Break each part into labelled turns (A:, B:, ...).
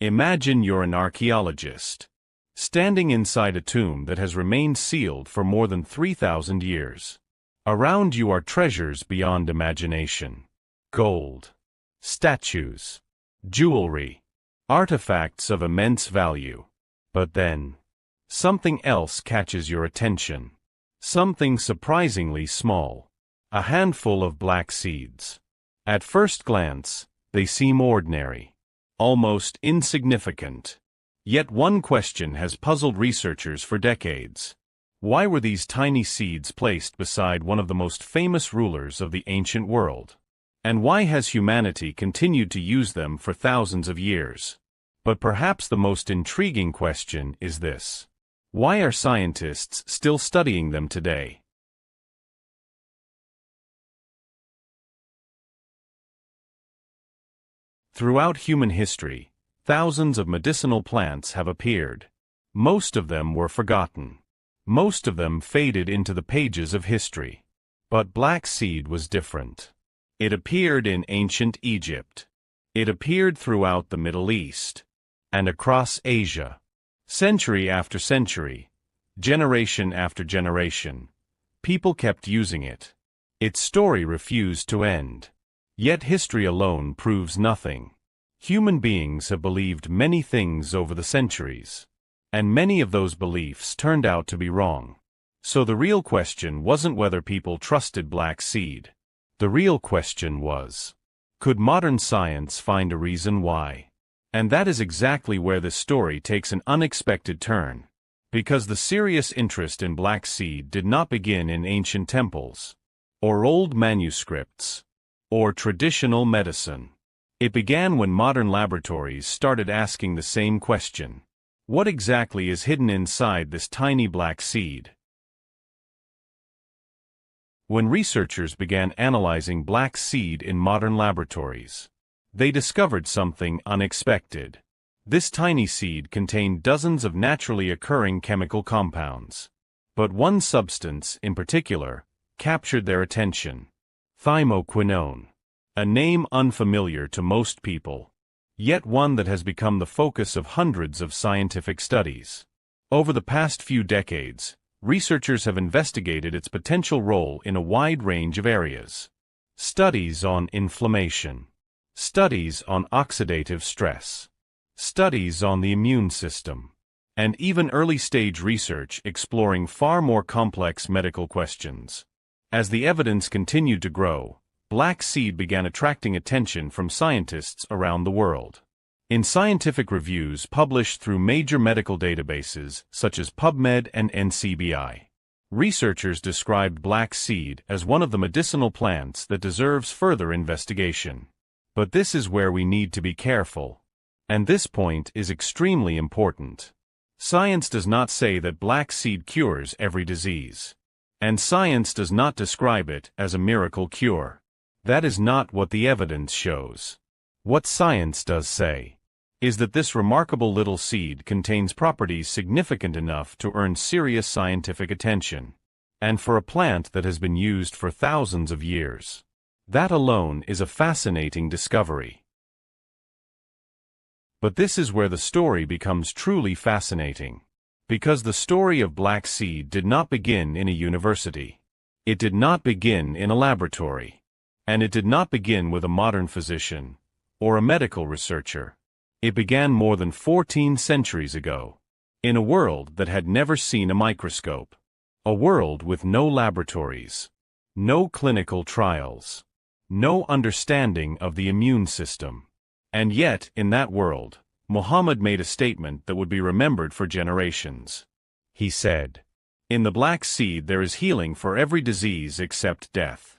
A: Imagine you're an archaeologist, standing inside a tomb that has remained sealed for more than 3,000 years. Around you are treasures beyond imagination. Gold, statues, jewelry, artifacts of immense value. But then, something else catches your attention. Something surprisingly small. A handful of black seeds. At first glance, they seem ordinary, almost insignificant. Yet one question has puzzled researchers for decades. Why were these tiny seeds placed beside one of the most famous rulers of the ancient world? And why has humanity continued to use them for thousands of years? But perhaps the most intriguing question is this: why are scientists still studying them today? Throughout human history, thousands of medicinal plants have appeared. Most of them were forgotten. Most of them faded into the pages of history. But black seed was different. It appeared in ancient Egypt. It appeared throughout the Middle East and across Asia. Century after century, generation after generation, people kept using it. Its story refused to end. Yet history alone proves nothing. Human beings have believed many things over the centuries, and many of those beliefs turned out to be wrong. So the real question wasn't whether people trusted black seed. The real question was, could modern science find a reason why? And that is exactly where this story takes an unexpected turn. Because the serious interest in black seed did not begin in ancient temples, or old manuscripts, or traditional medicine. It began when modern laboratories started asking the same question. What exactly is hidden inside this tiny black seed? When researchers began analyzing black seed in modern laboratories, they discovered something unexpected. This tiny seed contained dozens of naturally occurring chemical compounds. But one substance, in particular, captured their attention: thymoquinone. A name unfamiliar to most people, yet one that has become the focus of hundreds of scientific studies. Over the past few decades, researchers have investigated its potential role in a wide range of areas. Studies on inflammation, studies on oxidative stress, studies on the immune system, and even early-stage research exploring far more complex medical questions. As the evidence continued to grow, black seed began attracting attention from scientists around the world. In scientific reviews published through major medical databases such as PubMed and NCBI, researchers described black seed as one of the medicinal plants that deserves further investigation. But this is where we need to be careful. And this point is extremely important. Science does not say that black seed cures every disease. And science does not describe it as a miracle cure. That is not what the evidence shows. What science does say is that this remarkable little seed contains properties significant enough to earn serious scientific attention. And for a plant that has been used for thousands of years, that alone is a fascinating discovery. But this is where the story becomes truly fascinating. Because the story of black seed did not begin in a university. It did not begin in a laboratory. And it did not begin with a modern physician or a medical researcher. It began more than 14 centuries ago, in a world that had never seen a microscope. A world with no laboratories, no clinical trials, no understanding of the immune system. And yet, in that world, Muhammad made a statement that would be remembered for generations. He said, "In the black seed there is healing for every disease except death."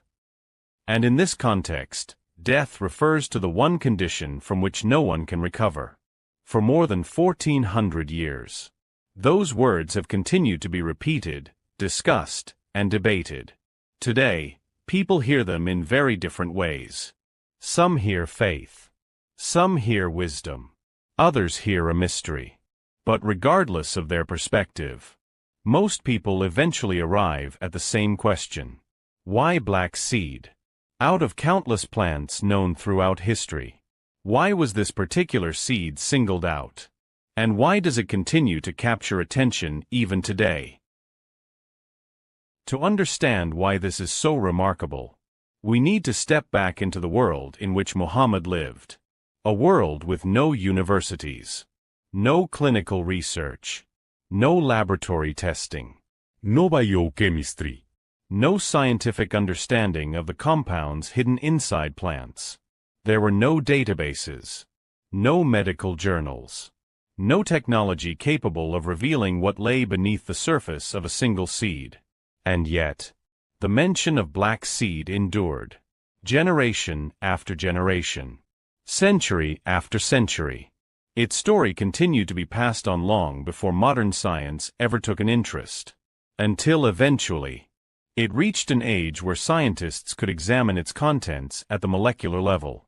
A: And in this context, death refers to the one condition from which no one can recover. For more than 1400 years, those words have continued to be repeated, discussed, and debated. Today, people hear them in very different ways. Some hear faith. Some hear wisdom. Others hear a mystery. But regardless of their perspective, most people eventually arrive at the same question: why black seed? Out of countless plants known throughout history, Why was this particular seed singled out? And why does it continue to capture attention even today? To understand why this is so remarkable, we need to step back into the world in which Muhammad lived. A world with no universities, no clinical research, no laboratory testing,
B: No biochemistry.
A: no scientific understanding of the compounds hidden inside plants. There were no databases, no medical journals, no technology capable of revealing what lay beneath the surface of a single seed. And yet, the mention of black seed endured, generation after generation, century after century. Its story continued to be passed on long before modern science ever took an interest, until eventually, it reached an age where scientists could examine its contents at the molecular level.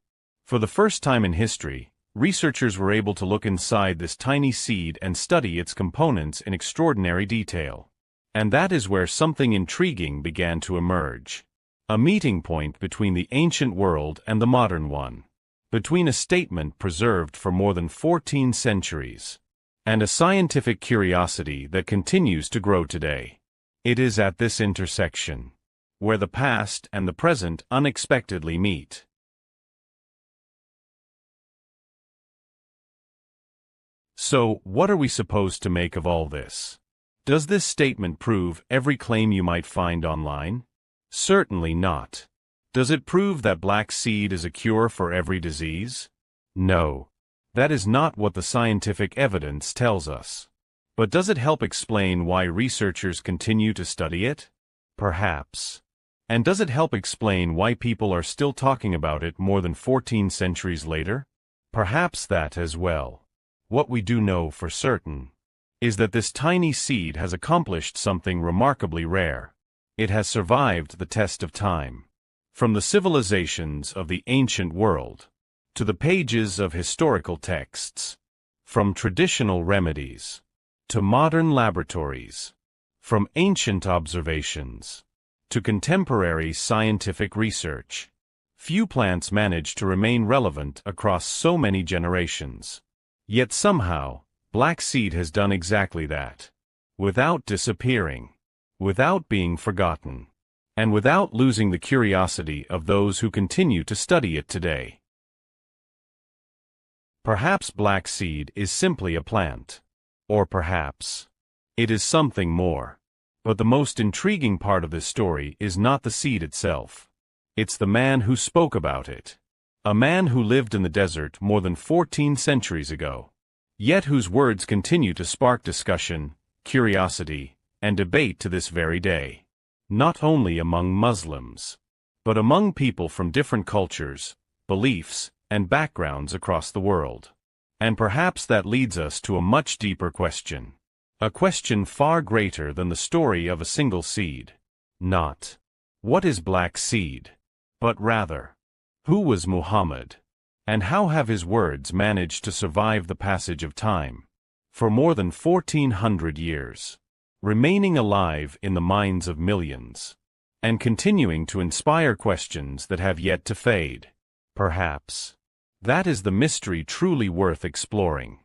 A: For the first time in history, researchers were able to look inside this tiny seed and study its components in extraordinary detail. And that is where something intriguing began to emerge. A meeting point between the ancient world and the modern one. Between a statement preserved for more than 14 centuries, and a scientific curiosity that continues to grow today. It is at this intersection, where the past and the present unexpectedly meet. So, what are we supposed to make of all this? Does this statement prove every claim you might find online? Certainly not. Does it prove that black seed is a cure for every disease? No. That is not what the scientific evidence tells us. But does it help explain why researchers continue to study it? Perhaps. And does it help explain why people are still talking about it more than 14 centuries later? Perhaps that as well. What we do know for certain is that this tiny seed has accomplished something remarkably rare. It has survived the test of time. From the civilizations of the ancient world, to the pages of historical texts, from traditional remedies, to modern laboratories, from ancient observations, to contemporary scientific research, few plants manage to remain relevant across so many generations. Yet somehow, black seed has done exactly that. Without disappearing, without being forgotten, and without losing the curiosity of those who continue to study it today. Perhaps black seed is simply a plant. Or perhaps it is something more. But the most intriguing part of this story is not the seed itself. It's the man who spoke about it. A man who lived in the desert more than 14 centuries ago, yet whose words continue to spark discussion, curiosity, and debate to this very day. Not only among Muslims, but among people from different cultures, beliefs, and backgrounds across the world. And perhaps that leads us to a much deeper question. A question far greater than the story of a single seed. Not, what is black seed? But rather, who was Muhammad? And how have his words managed to survive the passage of time? For more than 1400 years. Remaining alive in the minds of millions. And continuing to inspire questions that have yet to fade. Perhaps that is the mystery truly worth exploring.